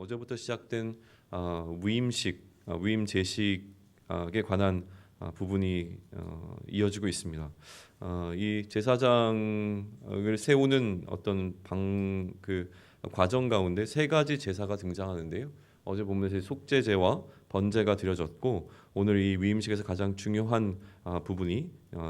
어제부터 시작된 위임식, 위임 제식에 관한 부분이 이어지고 있습니다. 이 제사장을 세우는 어떤 과정 가운데 세 가지 제사가 등장하는데요. 어제 본문에서 속죄제와 번제가 드려졌고 오늘 이 위임식에서 가장 중요한 부분이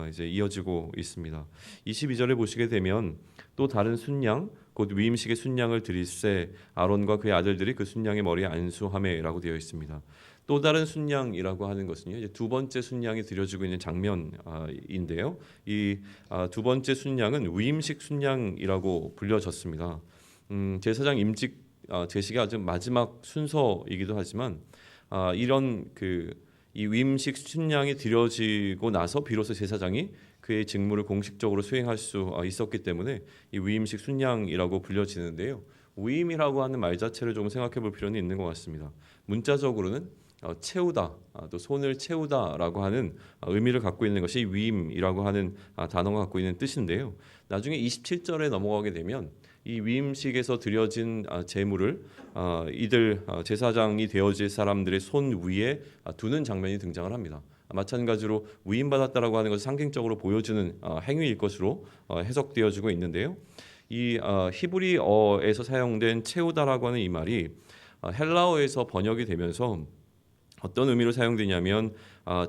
이제 이어지고 있습니다. 22절에 보시게 되면 또 다른 순양 곧 위임식의 순양을 드릴세 아론과 그의 아들들이 그 순양의 머리에 안수하매라고 되어 있습니다. 또 다른 순양이라고 하는 것은요, 이제 두 번째 순양이 드려지고 있는 장면인데요. 이 두 번째 순양은 위임식 순양이라고 불려졌습니다. 제사장 임직 제식의 아주 마지막 순서이기도 하지만 이런 이 위임식 순양이 드려지고 나서 비로소 제사장이 그의 직무를 공식적으로 수행할 수 있었기 때문에 이 위임식 순양이라고 불려지는데요. 위임이라고 하는 말 자체를 조금 생각해 볼 필요는 있는 것 같습니다. 문자적으로는 채우다, 또 손을 채우다라고 하는 의미를 갖고 있는 것이 위임이라고 하는 단어가 갖고 있는 뜻인데요. 나중에 27절에 넘어가게 되면 이 위임식에서 드려진 제물을 이들 제사장이 되어질 사람들의 손 위에 두는 장면이 등장을 합니다. 마찬가지로 위임받았다라고 하는 것을 상징적으로 보여주는 행위일 것으로 해석되어지고 있는데요. 이 히브리어에서 사용된 채우다라고 하는 이 말이 헬라어에서 번역이 되면서 어떤 의미로 사용되냐면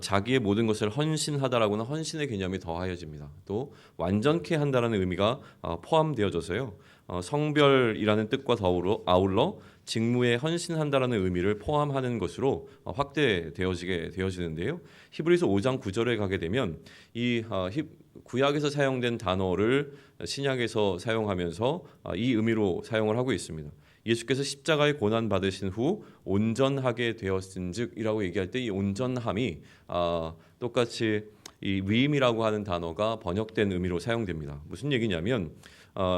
자기의 모든 것을 헌신하다라고는 헌신의 개념이 더하여집니다. 또 완전케 한다라는 의미가 포함되어져서요. 성별이라는 뜻과 아울러 직무에 헌신한다라는 의미를 포함하는 것으로 확대되어지게 되어지는데요. 히브리서 5장 9절에 가게 되면 이 구약에서 사용된 단어를 신약에서 사용하면서 이 의미로 사용을 하고 있습니다. 예수께서 십자가에 고난 받으신 후 온전하게 되었은즉이라고 얘기할 때 이 온전함이 똑같이 이 위임이라고 하는 단어가 번역된 의미로 사용됩니다. 무슨 얘기냐면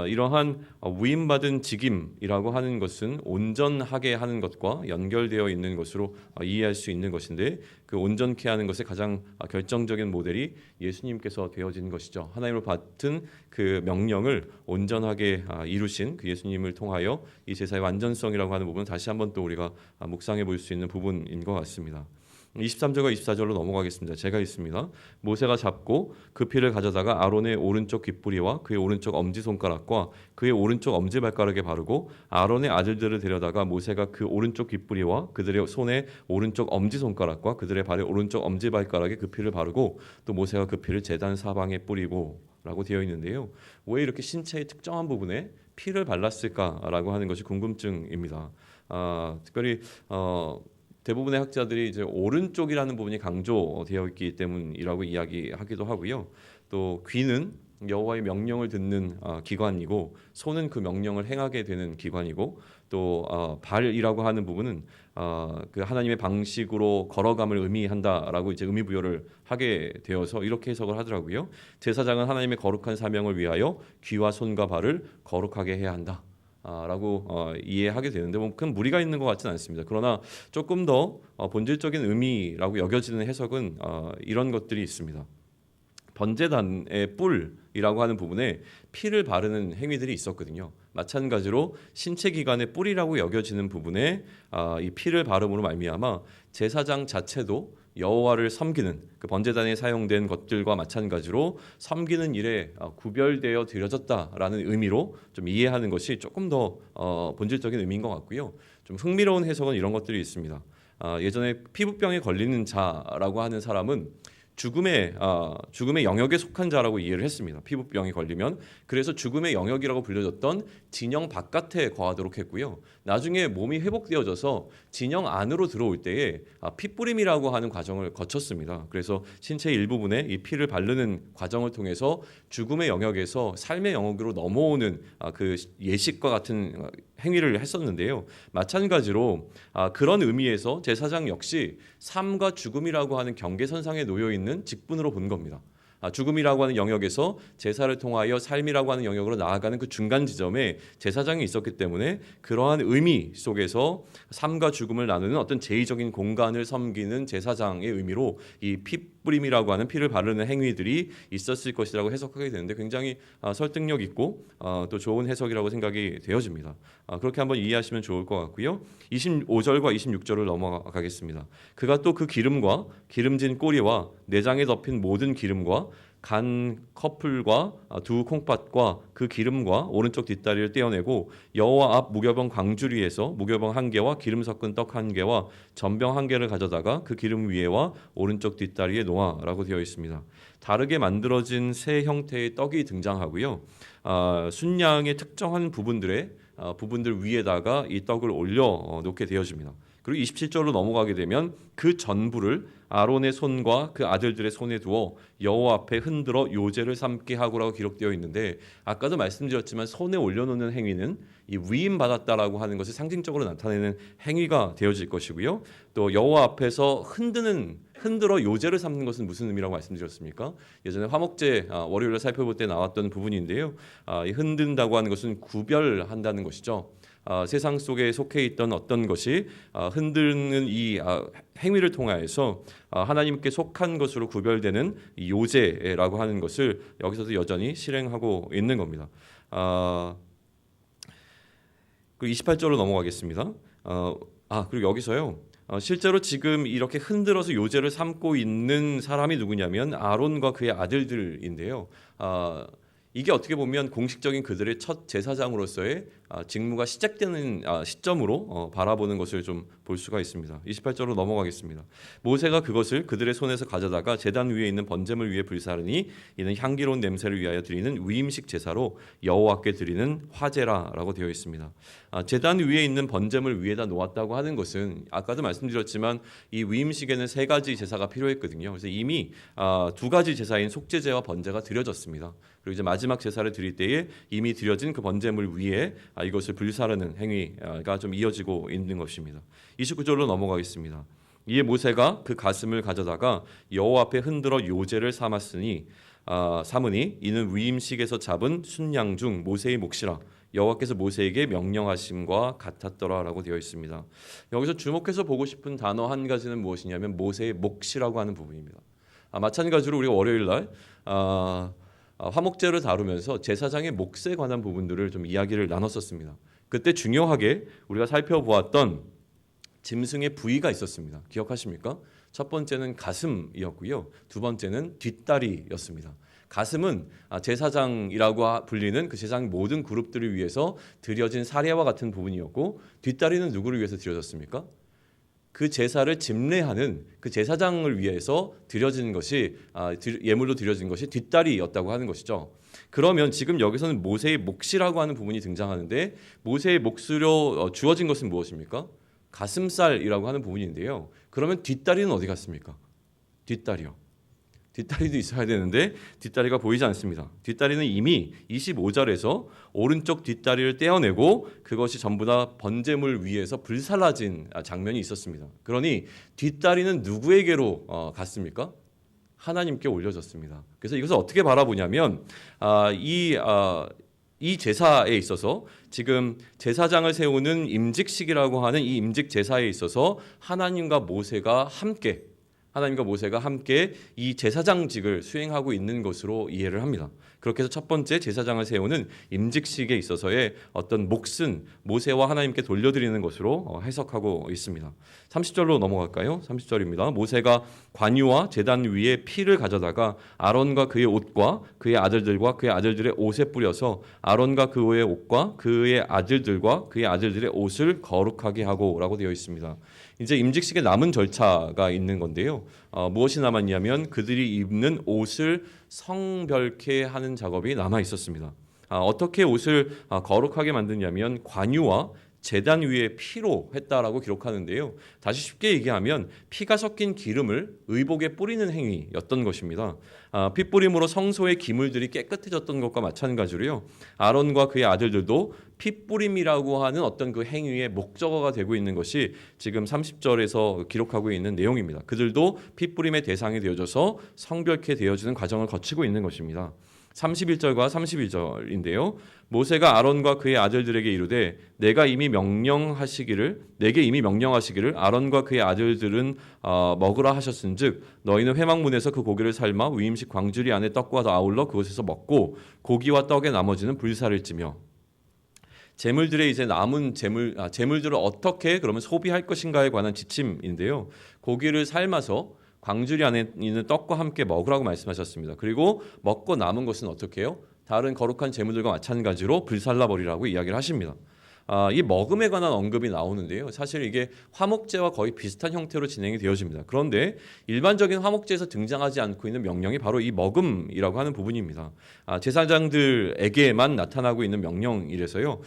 이러한 위임받은 직임이라고 하는 것은 온전하게 하는 것과 연결되어 있는 것으로 이해할 수 있는 것인데 그 온전케 하는 것의 가장 결정적인 모델이 예수님께서 되어진 것이죠. 하나님을 받은 그 명령을 온전하게 이루신 그 예수님을 통하여 이 제사의 완전성이라고 하는 부분은 다시 한번 또 우리가 묵상해 볼 수 있는 부분인 것 같습니다. 23절과 24절로 넘어가겠습니다. 제가 있습니다. 모세가 잡고 그 피를 가져다가 아론의 오른쪽 귓부리와 그의 오른쪽 엄지손가락과 그의 오른쪽 엄지발가락에 바르고 아론의 아들들을 데려다가 모세가 그 오른쪽 귓부리와 그들의 손의 오른쪽 엄지손가락과 그들의 발의 오른쪽 엄지발가락에 그 피를 바르고 또 모세가 그 피를 제단 사방에 뿌리고 라고 되어 있는데요. 왜 이렇게 신체의 특정한 부분에 피를 발랐을까라고 하는 것이 궁금증입니다. 특별히 대부분의 학자들이 이제 오른쪽이라는 부분이 강조되어 있기 때문이라고 이야기하기도 하고요. 또 귀는 여호와의 명령을 듣는 기관이고 손은 그 명령을 행하게 되는 기관이고 또 발이라고 하는 부분은 그 하나님의 방식으로 걸어감을 의미한다라고 이제 의미 부여를 하게 되어서 이렇게 해석을 하더라고요. 제사장은 하나님의 거룩한 사명을 위하여 귀와 손과 발을 거룩하게 해야 한다. 라고 이해하게 되는데 큰 무리가 있는 것 같지는 않습니다. 그러나 조금 더 본질적인 의미라고 여겨지는 해석은 이런 것들이 있습니다. 번제단의 뿔이라고 하는 부분에 피를 바르는 행위들이 있었거든요. 마찬가지로 신체 기관의 뿔이라고 여겨지는 부분에 이 피를 바름으로 말미암아 제사장 자체도 여호와를 섬기는 그 번제단에 사용된 것들과 마찬가지로 섬기는 일에 구별되어 드려졌다라는 의미로 좀 이해하는 것이 조금 더 본질적인 의미인 것 같고요. 좀 흥미로운 해석은 이런 것들이 있습니다. 예전에 피부병에 걸리는 자라고 하는 사람은 죽음의 영역에 속한 자라고 이해를 했습니다. 피부병이 걸리면 그래서 죽음의 영역이라고 불려졌던 진영 바깥에 거하도록 했고요. 나중에 몸이 회복되어져서 진영 안으로 들어올 때에 피뿌림이라고 하는 과정을 거쳤습니다. 그래서 신체 일부분에 이 피를 바르는 과정을 통해서 죽음의 영역에서 삶의 영역으로 넘어오는 그 예식과 같은 행위를 했었는데요. 마찬가지로 그런 의미에서 제사장 역시 삶과 죽음이라고 하는 경계선상에 놓여 있는 직분으로 본 겁니다. 죽음이라고 하는 영역에서 제사를 통하여 삶이라고 하는 영역으로 나아가는 그 중간 지점에 제사장이 있었기 때문에 그러한 의미 속에서 삶과 죽음을 나누는 어떤 제의적인 공간을 섬기는 제사장의 의미로 이 뿌림이라고 하는 피를 바르는 행위들이 있었을 것이라고 해석하게 되는데 굉장히 설득력 있고 또 좋은 해석이라고 생각이 되어집니다. 그렇게 한번 이해하시면 좋을 것 같고요. 25절과 26절을 넘어가겠습니다. 그가 또 그 기름과 기름진 꼬리와 내장에 덮인 모든 기름과 간 커플과 두 콩팥과 그 기름과 오른쪽 뒷다리를 떼어내고 여호와 앞 무교병 광주리에서 무교병 한 개와 기름 섞은 떡 한 개와 전병 한 개를 가져다가 그 기름 위에와 오른쪽 뒷다리에 놓아라고 되어 있습니다. 다르게 만들어진 새 형태의 떡이 등장하고요. 순양의 특정한 부분들 위에다가 이 떡을 올려 놓게 되어집니다. 그리고 27절로 넘어가게 되면 그 전부를 아론의 손과 그 아들들의 손에 두어 여호와 앞에 흔들어 요제를 삼게 하고라고 기록되어 있는데 아까도 말씀드렸지만 손에 올려놓는 행위는 이 위임 받았다라고 하는 것을 상징적으로 나타내는 행위가 되어질 것이고요. 또 여호와 앞에서 흔들어 요제를 삼는 것은 무슨 의미라고 말씀드렸습니까? 예전에 화목제 월요일에 살펴볼 때 나왔던 부분인데요. 이 흔든다고 하는 것은 구별한다는 것이죠. 세상 속에 속해 있던 어떤 것이 흔드는 이 행위를 통하여서 하나님께 속한 것으로 구별되는 이 요제라고 하는 것을 여기서도 여전히 실행하고 있는 겁니다. 그리고 28절로 넘어가겠습니다. 그리고 여기서요. 실제로 지금 이렇게 흔들어서 요제를 삼고 있는 사람이 누구냐면 아론과 그의 아들들인데요. 이게 어떻게 보면 공식적인 그들의 첫 제사장으로서의 직무가 시작되는 시점으로 바라보는 것을 좀 볼 수가 있습니다. 28절로 넘어가겠습니다. 모세가 그것을 그들의 손에서 가져다가 제단 위에 있는 번제물 위에 불사르니 이는 향기로운 냄새를 위하여 드리는 위임식 제사로 여호와께 드리는 화제라라고 되어 있습니다. 제단 위에 있는 번제물 위에다 놓았다고 하는 것은 아까도 말씀드렸지만 이 위임식에는 세 가지 제사가 필요했거든요. 그래서 이미 두 가지 제사인 속죄제와 번제가 드려졌습니다. 그리고 이제 마지막 제사를 드릴 때에 이미 드려진 그 번제물 위에 이것을 불사르는 행위가 좀 이어지고 있는 것입니다. 29절로 넘어가겠습니다. 이에 모세가 그 가슴을 가져다가 여호와 앞에 흔들어 요제를 삼으니 이는 위임식에서 잡은 순양 중 모세의 몫이라 여호와께서 모세에게 명령하심과 같았더라라고 되어 있습니다. 여기서 주목해서 보고 싶은 단어 한 가지는 무엇이냐면 모세의 몫이라고 하는 부분입니다. 마찬가지로 우리가 월요일 날 화목제를 다루면서 제사장의 몫에 관한 부분들을 좀 이야기를 나눴었습니다. 그때 중요하게 우리가 살펴보았던 짐승의 부위가 있었습니다. 기억하십니까? 첫 번째는 가슴이었고요. 두 번째는 뒷다리였습니다. 가슴은 제사장이라고 불리는 그 제사장 모든 그룹들을 위해서 드려진 사례와 같은 부분이었고 뒷다리는 누구를 위해서 드려졌습니까? 그 제사를 집례하는 그 제사장을 위해서 드려진 것이 예물로 드려진 것이 뒷다리였다고 하는 것이죠. 그러면 지금 여기서는 모세의 몫이라고 하는 부분이 등장하는데 모세의 몫으로 주어진 것은 무엇입니까? 가슴살이라고 하는 부분인데요. 그러면 뒷다리는 어디 갔습니까? 뒷다리요. 뒷다리도 있어야 되는데 뒷다리가 보이지 않습니다. 뒷다리는 이미 25절에서 오른쪽 뒷다리를 떼어내고 그것이 전부 다 번제물 위에서 불살라진 장면이 있었습니다. 그러니 뒷다리는 누구에게로 갔습니까? 하나님께 올려졌습니다. 그래서 이것을 어떻게 바라보냐면 이 제사에 있어서 지금 제사장을 세우는 임직식이라고 하는 이 임직 제사에 있어서 하나님과 모세가 함께 이 제사장직을 수행하고 있는 것으로 이해를 합니다. 그렇게 해서 첫 번째 제사장을 세우는 임직식에 있어서의 어떤 몫은 모세와 하나님께 돌려드리는 것으로 해석하고 있습니다. 30절로 넘어갈까요? 30절입니다. 모세가 관유와 제단 위에 피를 가져다가 아론과 그의 옷과 그의 아들들과 그의 아들들의 옷에 뿌려서 아론과 그의 옷과 그의 아들들과 그의 아들들의 옷을 거룩하게 하고라고 되어 있습니다. 이제 임직식에 남은 절차가 있는 건데요. 무엇이 남았냐면 그들이 입는 옷을 성별케 하는 작업이 남아 있었습니다. 어떻게 옷을 거룩하게 만드냐면 관유와 제단 위에 피로 했다라고 기록하는데요. 다시 쉽게 얘기하면 피가 섞인 기름을 의복에 뿌리는 행위였던 것입니다. 피 뿌림으로 성소의 기물들이 깨끗해졌던 것과 마찬가지로요. 아론과 그의 아들들도 피 뿌림이라고 하는 어떤 그 행위의 목적어가 되고 있는 것이 지금 30절에서 기록하고 있는 내용입니다. 그들도 피 뿌림의 대상이 되어져서 성별케 되어지는 과정을 거치고 있는 것입니다. 31절과 31절인데요. 모세가 아론과 그의 아들들에게 이르되 내게 이미 명령하시기를 아론과 그의 아들들은 먹으라 하셨은즉 너희는 회막문에서 그 고기를 삶아 위임식 광주리 안에 떡과 아울러 그곳에서 먹고 고기와 떡의 나머지는 불사를 찌며 재물들의 이제 남은 재물들을 어떻게 그러면 소비할 것인가에 관한 지침인데요. 고기를 삶아서 광주리 안에 있는 떡과 함께 먹으라고 말씀하셨습니다. 그리고 먹고 남은 것은 어떻게 해요? 다른 거룩한 재물들과 마찬가지로 불살라 버리라고 이야기를 하십니다. 이 먹음에 관한 언급이 나오는데요. 사실 이게 화목제와 거의 비슷한 형태로 진행이 되어집니다. 그런데 일반적인 화목제에서 등장하지 않고 있는 명령이 바로 이 먹음이라고 하는 부분입니다. 제사장들에게만 나타나고 있는 명령이라서요.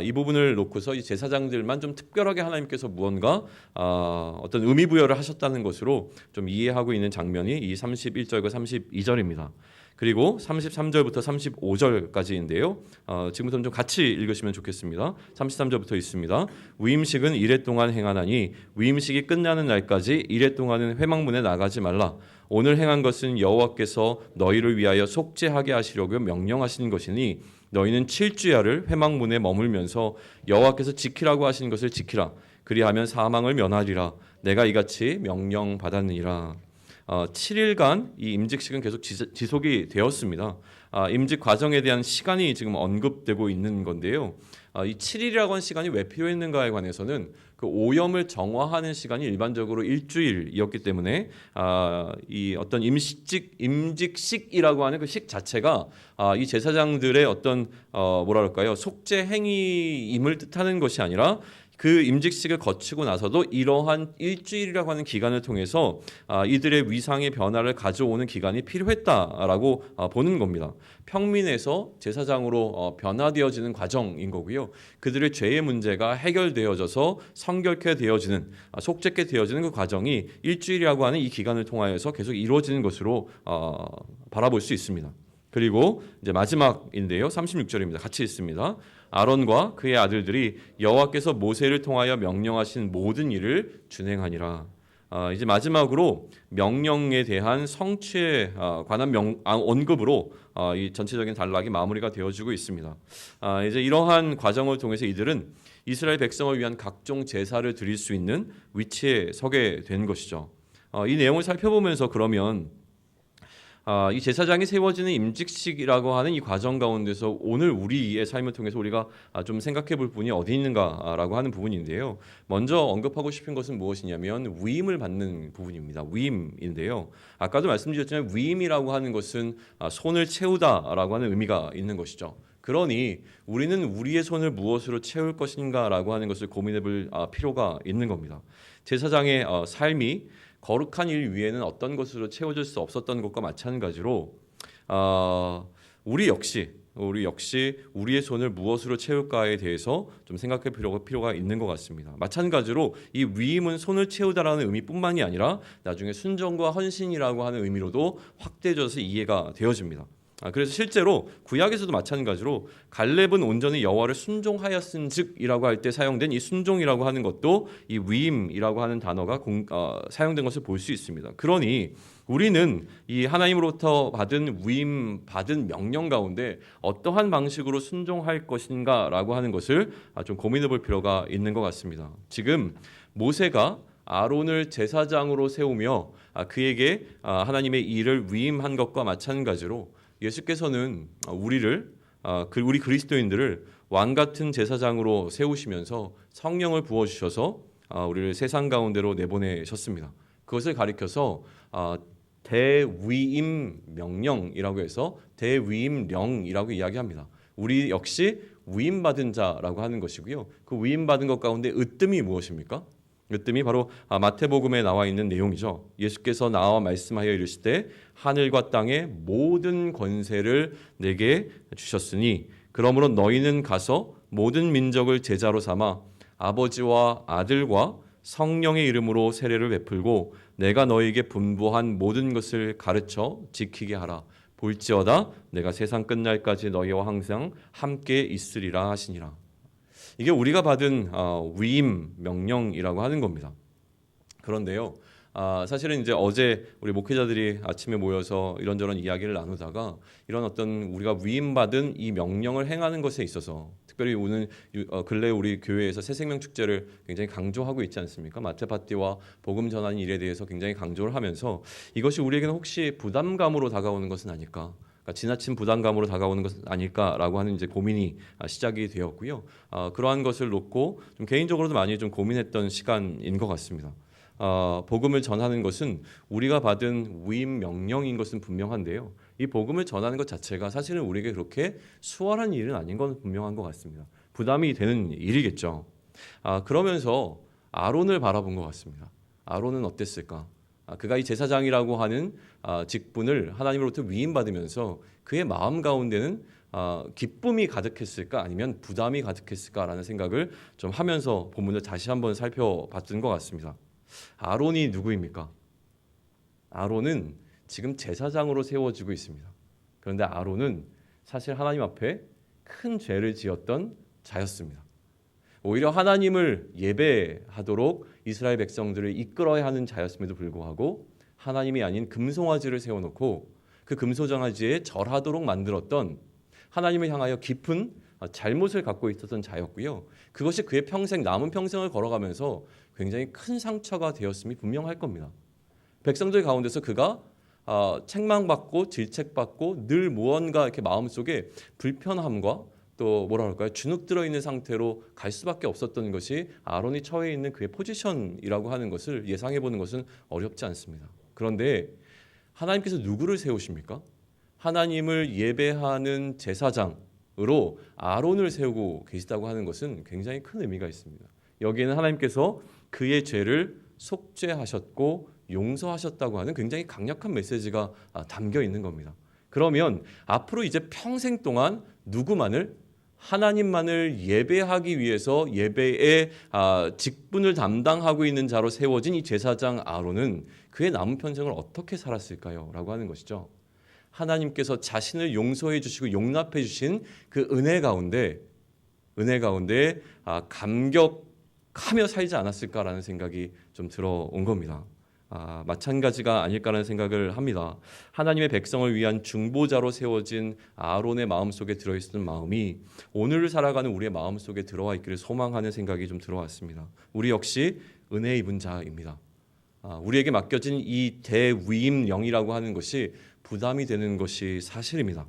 이 부분을 놓고서 이 제사장들만 좀 특별하게 하나님께서 무언가 어떤 의미 부여를 하셨다는 것으로 좀 이해하고 있는 장면이 이 31절과 32절입니다. 그리고 33절부터 35절까지인데요. 지금부터 좀 같이 읽으시면 좋겠습니다. 33절부터 있습니다. 위임식은 이레 동안 행하나니 위임식이 끝나는 날까지 이레 동안은 회막문에 나가지 말라. 오늘 행한 것은 여호와께서 너희를 위하여 속죄하게 하시려고 명령하신 것이니 너희는 7주야를 회막문에 머물면서 여호와께서 지키라고 하신 것을 지키라. 그리하면 사망을 면하리라. 내가 이같이 명령받았느니라. 7일간 이 임직식은 계속 지속이 되었습니다. 임직 과정에 대한 시간이 지금 언급되고 있는 건데요. 이 7일이라고 하는 시간이 왜 필요했는가에 관해서는 그 오염을 정화하는 시간이 일반적으로 일주일이었기 때문에 이 어떤 임직식이라고 하는 그 식 자체가 이 제사장들의 어떤 뭐랄까요 속죄 행위임을 뜻하는 것이 아니라 그 임직식을 거치고 나서도 이러한 일주일이라고 하는 기간을 통해서 이들의 위상의 변화를 가져오는 기간이 필요했다라고 보는 겁니다. 평민에서 제사장으로 변화되어지는 과정인 거고요. 그들의 죄의 문제가 해결되어져서 성결케 되어지는 속죄케 되어지는 그 과정이 일주일이라고 하는 이 기간을 통하여서 계속 이루어지는 것으로 바라볼 수 있습니다. 그리고 이제 마지막인데요. 36절입니다. 같이 읽습니다. 아론과 그의 아들들이 여호와께서 모세를 통하여 명령하신 모든 일을 준행하니라. 이제 마지막으로 명령에 대한 성취에 관한 언급으로 이 전체적인 단락이 마무리가 되어지고 있습니다. 이제 이러한 과정을 통해서 이들은 이스라엘 백성을 위한 각종 제사를 드릴 수 있는 위치에 서게 된 것이죠. 이 내용을 살펴보면서 그러면 이 제사장이 세워지는 임직식이라고 하는 이 과정 가운데서 오늘 우리의 삶을 통해서 우리가 좀 생각해 볼 부분이 어디 있는가라고 하는 부분인데요. 먼저 언급하고 싶은 것은 무엇이냐면 위임을 받는 부분입니다. 위임인데요. 아까도 말씀드렸지만 위임이라고 하는 것은 손을 채우다라고 하는 의미가 있는 것이죠. 그러니 우리는 우리의 손을 무엇으로 채울 것인가라고 하는 것을 고민해 볼 필요가 있는 겁니다. 제사장의 삶이 거룩한 일 위에는 어떤 것으로 채워질 수 없었던 것과 마찬가지로 우리 역시 우리의 손을 무엇으로 채울까에 대해서 좀 생각해 볼 필요가 있는 것 같습니다. 마찬가지로 이 위임은 손을 채우다라는 의미뿐만이 아니라 나중에 순종과 헌신이라고 하는 의미로도 확대져서 이해가 되어집니다. 그래서 실제로 구약에서도 마찬가지로 갈렙은 온전히 여호와를 순종하였은즉이라고 할 때 사용된 이 순종이라고 하는 것도 이 위임이라고 하는 단어가 사용된 것을 볼 수 있습니다. 그러니 우리는 이 하나님으로부터 받은 명령 가운데 어떠한 방식으로 순종할 것인가라고 하는 것을 좀 고민해 볼 필요가 있는 것 같습니다. 지금 모세가 아론을 제사장으로 세우며 그에게 하나님의 일을 위임한 것과 마찬가지로 예수께서는 우리 그리스도인들을 왕 같은 제사장으로 세우시면서 성령을 부어주셔서 우리를 세상 가운데로 내보내셨습니다. 그것을 가리켜서 대위임 명령이라고 해서 대위임령이라고 이야기합니다. 우리 역시 위임받은 자라고 하는 것이고요. 그 위임받은 것 가운데 으뜸이 무엇입니까? 으뜸이 바로 마태복음에 나와 있는 내용이죠. 예수께서 나와 말씀하여 이르시되 하늘과 땅의 모든 권세를 내게 주셨으니 그러므로 너희는 가서 모든 민족을 제자로 삼아 아버지와 아들과 성령의 이름으로 세례를 베풀고 내가 너희에게 분부한 모든 것을 가르쳐 지키게 하라. 볼지어다 내가 세상 끝날까지 너희와 항상 함께 있으리라 하시니라. 이게 우리가 받은 위임 명령이라고 하는 겁니다. 그런데요, 사실은 이제 어제 우리 목회자들이 아침에 모여서 이런저런 이야기를 나누다가 이런 어떤 우리가 위임받은 이 명령을 행하는 것에 있어서 특별히 오늘 근래 우리 교회에서 새생명 축제를 굉장히 강조하고 있지 않습니까? 마테파티와 복음 전하는 일에 대해서 굉장히 강조를 하면서 이것이 우리에게는 혹시 부담감으로 다가오는 것은 아닐까? 그러니까 지나친 부담감으로 다가오는 것은 아닐까라고 하는 이제 고민이 시작이 되었고요. 그러한 것을 놓고 좀 개인적으로도 많이 좀 고민했던 시간인 것 같습니다. 복음을 전하는 것은 우리가 받은 위임 명령인 것은 분명한데요. 이 복음을 전하는 것 자체가 사실은 우리에게 그렇게 수월한 일은 아닌 건 분명한 것 같습니다. 부담이 되는 일이겠죠. 그러면서 아론을 바라본 것 같습니다. 아론은 어땠을까? 그가 이 제사장이라고 하는 직분을 하나님으로부터 위임받으면서 그의 마음 가운데는 기쁨이 가득했을까 아니면 부담이 가득했을까라는 생각을 좀 하면서 본문을 다시 한번 살펴봤던 것 같습니다. 아론이 누구입니까? 아론은 지금 제사장으로 세워지고 있습니다. 그런데 아론은 사실 하나님 앞에 큰 죄를 지었던 자였습니다. 오히려 하나님을 예배하도록 이스라엘 백성들을 이끌어야 하는 자였음에도 불구하고 하나님이 아닌 금송아지를 세워놓고 그 금송아지에 절하도록 만들었던 하나님을 향하여 깊은 잘못을 갖고 있었던 자였고요. 그것이 그의 평생 남은 평생을 걸어가면서 굉장히 큰 상처가 되었음이 분명할 겁니다. 백성들 가운데서 그가 책망받고 질책받고 늘 무언가 이렇게 마음속에 불편함과 또 뭐라 할까요? 주눅 들어 있는 상태로 갈 수밖에 없었던 것이 아론이 처해 있는 그의 포지션이라고 하는 것을 예상해 보는 것은 어렵지 않습니다. 그런데 하나님께서 누구를 세우십니까? 하나님을 예배하는 제사장으로 아론을 세우고 계시다고 하는 것은 굉장히 큰 의미가 있습니다. 여기에는 하나님께서 그의 죄를 속죄하셨고 용서하셨다고 하는 굉장히 강력한 메시지가 담겨 있는 겁니다. 그러면 앞으로 이제 평생 동안 누구만을 하나님만을 예배하기 위해서 예배의 직분을 담당하고 있는 자로 세워진 이 제사장 아론은 그의 남은 평생을 어떻게 살았을까요? 라고 하는 것이죠. 하나님께서 자신을 용서해 주시고 용납해 주신 그 은혜 가운데 감격하며 살지 않았을까라는 생각이 좀 들어온 겁니다. 마찬가지가 아닐까라는 생각을 합니다. 하나님의 백성을 위한 중보자로 세워진 아론의 마음속에 들어있는 마음이 오늘을 살아가는 우리의 마음속에 들어와 있기를 소망하는 생각이 좀 들어왔습니다. 우리 역시 은혜 입은 자입니다. 우리에게 맡겨진 이 대위임령이라고 하는 것이 부담이 되는 것이 사실입니다.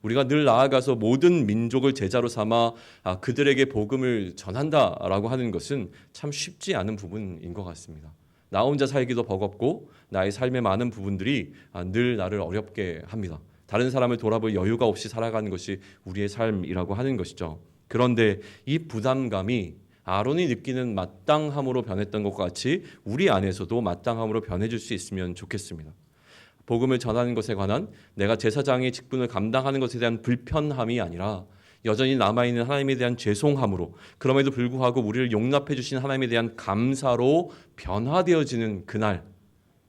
우리가 늘 나아가서 모든 민족을 제자로 삼아 그들에게 복음을 전한다라고 하는 것은 참 쉽지 않은 부분인 것 같습니다. 나 혼자 살기도 버겁고 나의 삶의 많은 부분들이 늘 나를 어렵게 합니다. 다른 사람을 돌아볼 여유가 없이 살아가는 것이 우리의 삶이라고 하는 것이죠. 그런데 이 부담감이 아론이 느끼는 마땅함으로 변했던 것과 같이 우리 안에서도 마땅함으로 변해질 수 있으면 좋겠습니다. 복음을 전하는 것에 관한 내가 제사장의 직분을 감당하는 것에 대한 불편함이 아니라 여전히 남아있는 하나님에 대한 죄송함으로 그럼에도 불구하고 우리를 용납해 주신 하나님에 대한 감사로 변화되어지는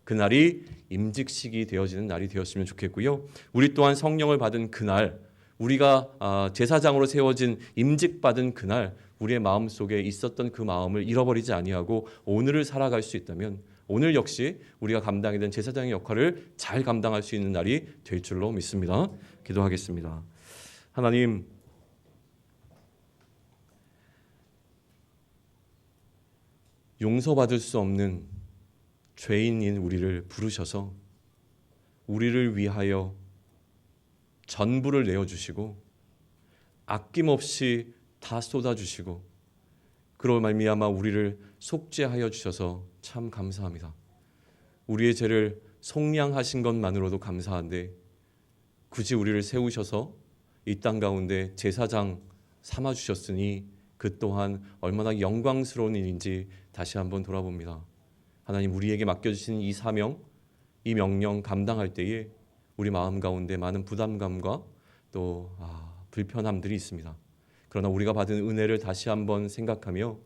그날이 임직식이 되어지는 날이 되었으면 좋겠고요. 우리 또한 성령을 받은 그날, 우리가 제사장으로 세워진 임직받은 그날 우리의 마음속에 있었던 그 마음을 잃어버리지 아니하고 오늘을 살아갈 수 있다면 오늘 역시 우리가 감당해야 되는 제사장의 역할을 잘 감당할 수 있는 날이 될 줄로 믿습니다. 기도하겠습니다. 하나님, 용서받을 수 없는 죄인인 우리를 부르셔서 우리를 위하여 전부를 내어주시고 아낌없이 다 쏟아주시고 그로 말미암아 우리를 속죄하여 주셔서 참 감사합니다. 우리의 죄를 속량하신 것만으로도 감사한데 굳이 우리를 세우셔서 이 땅 가운데 제사장 삼아주셨으니 그 또한 얼마나 영광스러운 일인지 다시 한번 돌아봅니다. 하나님, 우리에게 맡겨주신 이 사명, 이 명령 감당할 때에 우리 마음 가운데 많은 부담감과 또 불편함들이 있습니다. 그러나 우리가 받은 은혜를 다시 한번 생각하며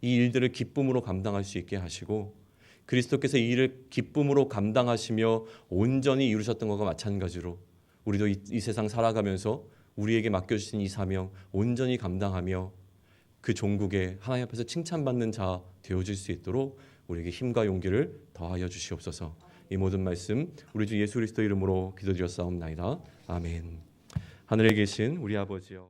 이 일들을 기쁨으로 감당할 수 있게 하시고 그리스도께서 이 일을 기쁨으로 감당하시며 온전히 이루셨던 것과 마찬가지로 우리도 이 세상 살아가면서 우리에게 맡겨주신 이 사명 온전히 감당하며 그 종국에 하나님 앞에서 칭찬받는 자 되어질 수 있도록 우리에게 힘과 용기를 더하여 주시옵소서. 이 모든 말씀 우리 주 예수 그리스도 이름으로 기도드렸사옵나이다. 아멘. 하늘에 계신 우리 아버지여